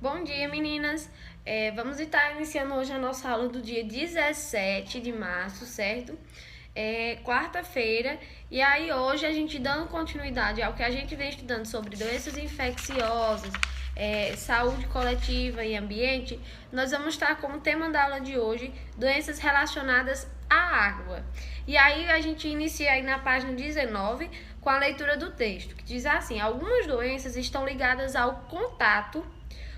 Bom dia, meninas! Vamos estar iniciando hoje a nossa aula do dia 17 de março, certo? Quarta-feira. E aí, hoje, a gente dando continuidade ao que a gente vem estudando sobre doenças infecciosas, saúde coletiva e ambiente, nós vamos estar como tema da aula de hoje, doenças relacionadas à água. E aí, a gente inicia aí na página 19 com a leitura do texto, que diz assim: algumas doenças estão ligadas ao contato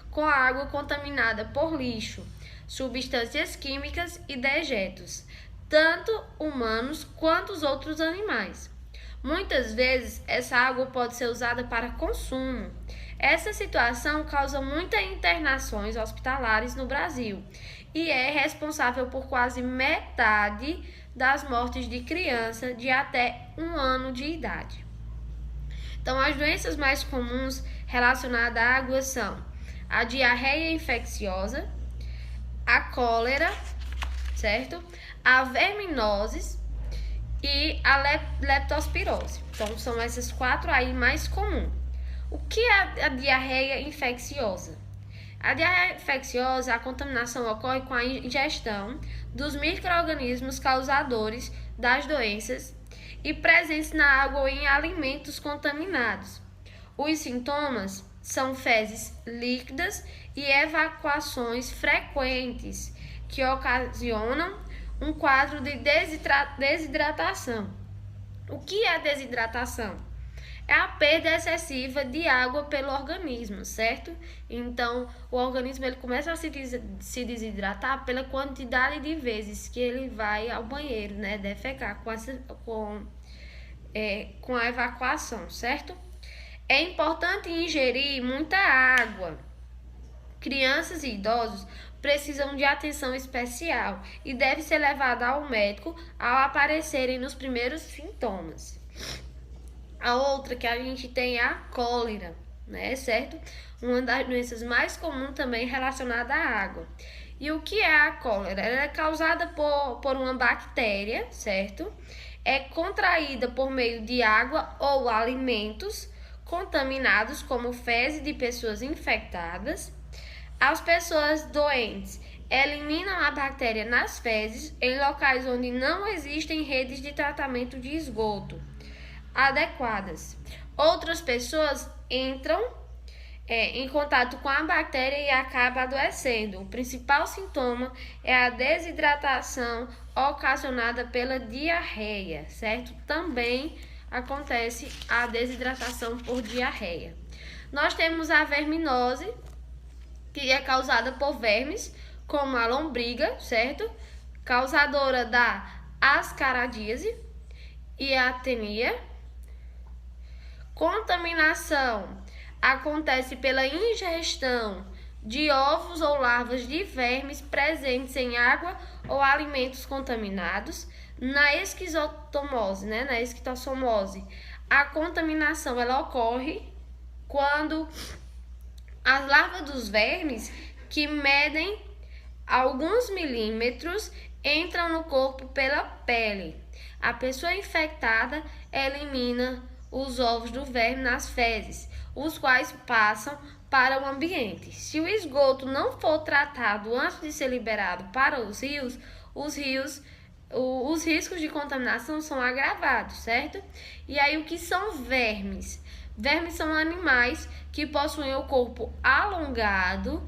com a água contaminada por lixo, substâncias químicas e dejetos, tanto humanos quanto os outros animais. Muitas vezes, essa água pode ser usada para consumo. Essa situação causa muitas internações hospitalares no Brasil e é responsável por quase metade das mortes de crianças de até 1 ano de idade. Então, as doenças mais comuns relacionadas à água são a diarreia infecciosa, a cólera, certo? A verminose e a leptospirose. Então, são essas 4 aí mais comuns. O que é a diarreia infecciosa? A diarreia infecciosa, a contaminação ocorre com a ingestão dos micro-organismos causadores das doenças e presentes na água ou em alimentos contaminados. Os sintomas são fezes líquidas e evacuações frequentes que ocasionam um quadro de desidratação. O que é desidratação? É a perda excessiva de água pelo organismo, certo? Então, o organismo ele começa a se desidratar pela quantidade de vezes que ele vai ao banheiro, né? Defecar com a evacuação, certo? É importante ingerir muita água. Crianças e idosos precisam de atenção especial e deve ser levada ao médico ao aparecerem nos primeiros sintomas. A outra que a gente tem é a cólera, né, certo? Uma das doenças mais comuns também relacionada à água. E o que é a cólera? Ela é causada por uma bactéria, certo? É contraída por meio de água ou alimentos contaminados, como fezes de pessoas infectadas. As pessoas doentes eliminam a bactéria nas fezes em locais onde não existem redes de tratamento de esgoto adequadas. Outras pessoas entram em contato com a bactéria e acabam adoecendo. O principal sintoma é a desidratação ocasionada pela diarreia, certo? Também acontece a desidratação por diarreia. Nós temos a verminose, que é causada por vermes, como a lombriga, certo? Causadora da ascaradíase e a tenia. Contaminação acontece pela ingestão de ovos ou larvas de vermes presentes em água ou alimentos contaminados. Na esquistossomose, na esquistossomose, a contaminação ela ocorre quando as larvas dos vermes, que medem alguns milímetros, entram no corpo pela pele. A pessoa infectada elimina os ovos do verme nas fezes, os quais passam para o ambiente. Se o esgoto não for tratado antes de ser liberado para os riscos de contaminação são agravados, certo? E aí, o que são vermes? Vermes são animais que possuem o corpo alongado,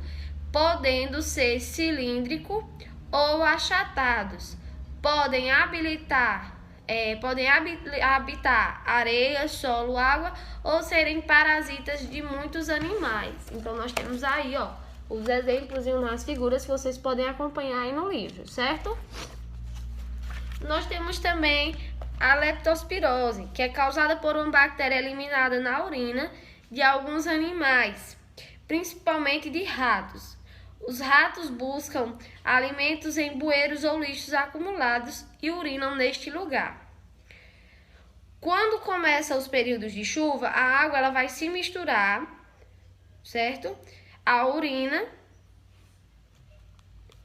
podendo ser cilíndrico ou achatados. Podem habitar areia, solo, água ou serem parasitas de muitos animais. Então, nós temos aí, os exemplos e umas figuras que vocês podem acompanhar aí no livro, certo? Nós temos também a leptospirose, que é causada por uma bactéria eliminada na urina de alguns animais, principalmente de ratos. Os ratos buscam alimentos em bueiros ou lixos acumulados e urinam neste lugar. Quando começam os períodos de chuva, a água ela vai se misturar, certo? A urina.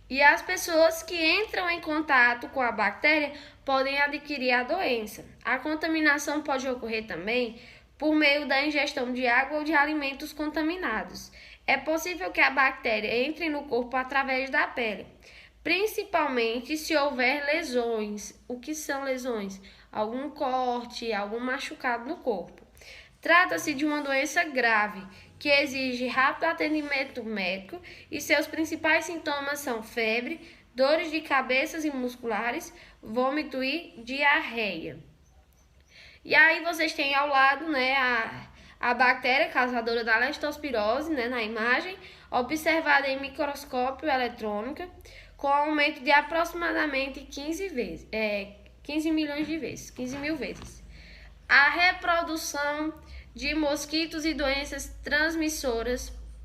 E as pessoas que entram em contato com a bactéria podem adquirir a doença. A contaminação pode ocorrer também por meio da ingestão de água ou de alimentos contaminados. É possível que a bactéria entre no corpo através da pele, principalmente se houver lesões. O que são lesões? Algum corte, algum machucado no corpo. Trata-se de uma doença grave que exige rápido atendimento médico e seus principais sintomas são febre, dores de cabeça e musculares, vômito e diarreia. E aí vocês têm ao lado, né, a bactéria causadora da leptospirose, né, na imagem, observada em microscópio eletrônico, com aumento de aproximadamente 15 milhões de vezes, 15 mil vezes. A reprodução de mosquitos e doenças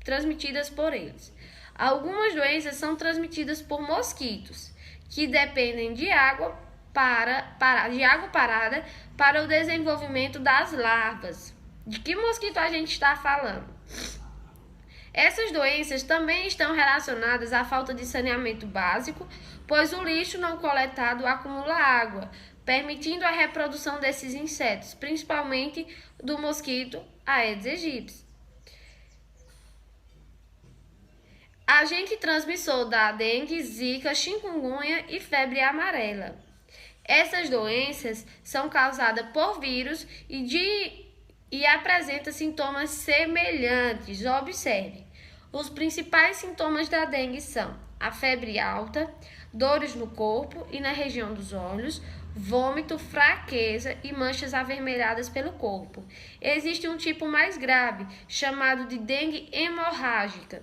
transmitidas por eles. Algumas doenças são transmitidas por mosquitos, que dependem de água parada para o desenvolvimento das larvas. De que mosquito a gente está falando? Essas doenças também estão relacionadas à falta de saneamento básico, pois o lixo não coletado acumula água, permitindo a reprodução desses insetos, principalmente do mosquito Aedes aegypti. Agente transmissor da dengue, zika, chikungunya e febre amarela. Essas doenças são causadas por vírus e apresentam sintomas semelhantes. Observe, os principais sintomas da dengue são a febre alta, dores no corpo e na região dos olhos, vômito, fraqueza e manchas avermelhadas pelo corpo. Existe um tipo mais grave, chamado de dengue hemorrágica,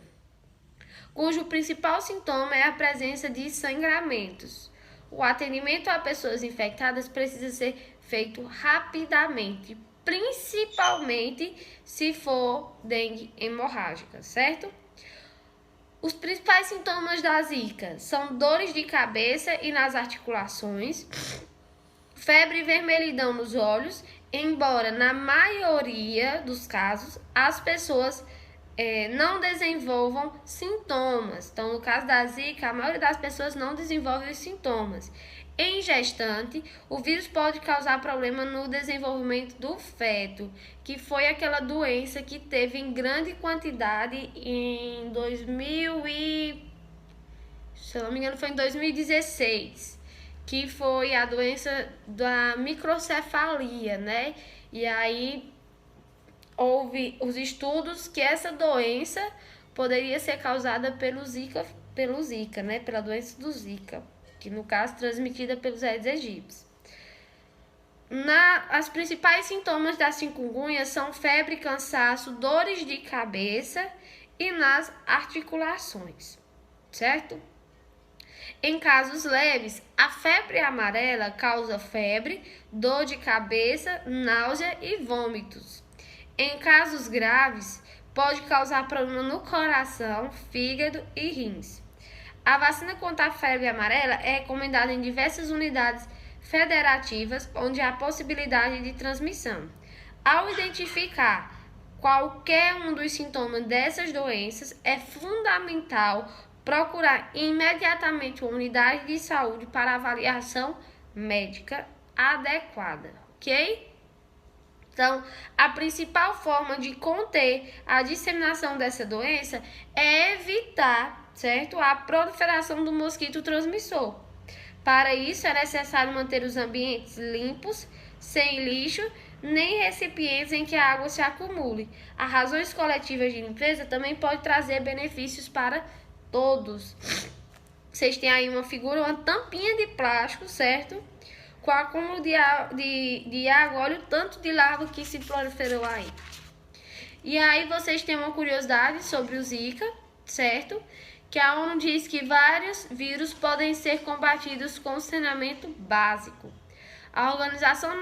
cujo principal sintoma é a presença de sangramentos. O atendimento a pessoas infectadas precisa ser feito rapidamente, principalmente se for dengue hemorrágica, certo? Os principais sintomas da zika são dores de cabeça e nas articulações, febre e vermelhidão nos olhos, embora na maioria dos casos as pessoas não desenvolvam sintomas. Então, no caso da zika, a maioria das pessoas não desenvolve os sintomas. Em gestante, o vírus pode causar problema no desenvolvimento do feto, que foi aquela doença que teve em grande quantidade em 2016, que foi a doença da microcefalia, né? E aí houve os estudos que essa doença poderia ser causada pelo Zika, né? Pela doença do Zika, que no caso transmitida pelos Aedes aegypti. As principais sintomas da chikungunya são febre, cansaço, dores de cabeça e nas articulações, certo? Em casos leves, a febre amarela causa febre, dor de cabeça, náusea e vômitos. Em casos graves, pode causar problema no coração, fígado e rins. A vacina contra a febre amarela é recomendada em diversas unidades federativas onde há possibilidade de transmissão. Ao identificar qualquer um dos sintomas dessas doenças, é fundamental procurar imediatamente uma unidade de saúde para avaliação médica adequada, ok? Então, a principal forma de conter a disseminação dessa doença é evitar, certo, a proliferação do mosquito transmissor. Para isso, é necessário manter os ambientes limpos, sem lixo, nem recipientes em que a água se acumule. As razões coletivas de limpeza também podem trazer benefícios para todos. Vocês têm aí uma figura, uma tampinha de plástico, certo? Com acúmulo de água, olha o tanto de larva que se proliferou aí. E aí vocês têm uma curiosidade sobre o Zika, certo? Que a ONU diz que vários vírus podem ser combatidos com saneamento básico. A Organização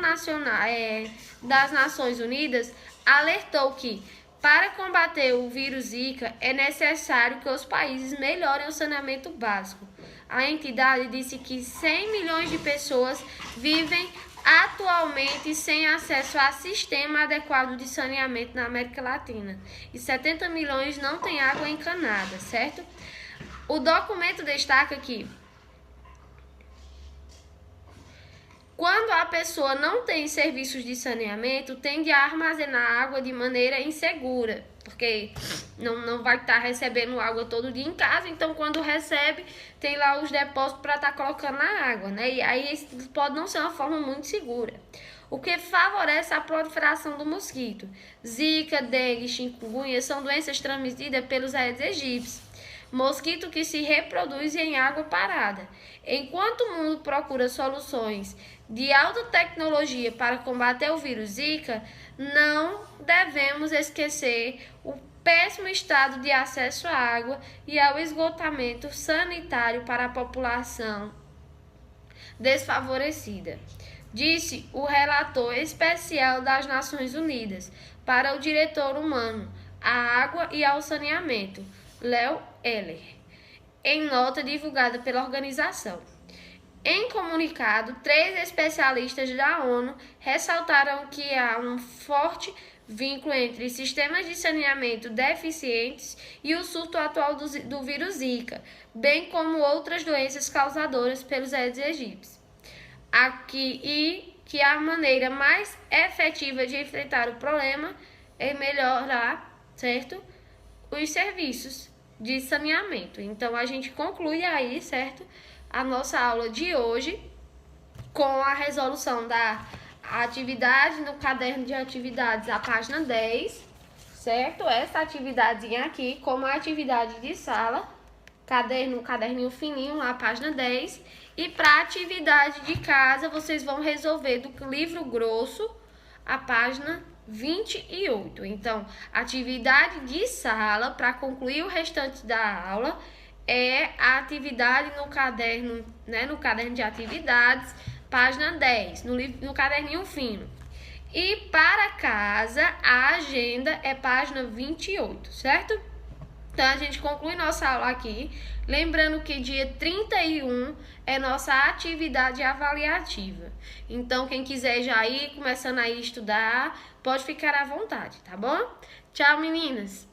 das Nações Unidas alertou que, para combater o vírus Zika, é necessário que os países melhorem o saneamento básico. A entidade disse que 100 milhões de pessoas vivem atualmente sem acesso a sistema adequado de saneamento na América Latina e 70 milhões não têm água encanada, certo? O documento destaca que quando a pessoa não tem serviços de saneamento, tende a armazenar água de maneira insegura porque não vai estar recebendo água todo dia em casa, então quando recebe, tem lá os depósitos para estar colocando na água, né? E aí isso pode não ser uma forma muito segura. O que favorece a proliferação do mosquito. Zika, dengue, chikungunya são doenças transmitidas pelos Aedes aegypti, mosquito que se reproduz em água parada. Enquanto o mundo procura soluções de alta tecnologia para combater o vírus Zika, não devemos esquecer o péssimo estado de acesso à água e ao esgotamento sanitário para a população desfavorecida, disse o relator especial das Nações Unidas para o diretor humano, à água e ao saneamento, Léo Eller, em nota divulgada pela organização. Em comunicado, 3 especialistas da ONU ressaltaram que há um forte vínculo entre sistemas de saneamento deficientes e o surto atual do vírus Zika, bem como outras doenças causadoras pelos Aedes aegypti. Que a maneira mais efetiva de enfrentar o problema é melhorar, certo, os serviços de saneamento. Então, a gente conclui aí, certo, a nossa aula de hoje com a resolução da atividade no caderno de atividades, a página 10, certo? Essa atividadezinha aqui, como a atividade de sala, caderninho fininho, lá, página 10. E para atividade de casa, vocês vão resolver do livro grosso, a página 28. Então, atividade de sala, para concluir o restante da aula, é a atividade no caderno, né, no caderno de atividades, página 10, no caderninho fino. E para casa, a agenda é página 28, certo? Então, a gente conclui nossa aula aqui. Lembrando que dia 31 é nossa atividade avaliativa. Então, quem quiser já ir começando a estudar, pode ficar à vontade, tá bom? Tchau, meninas!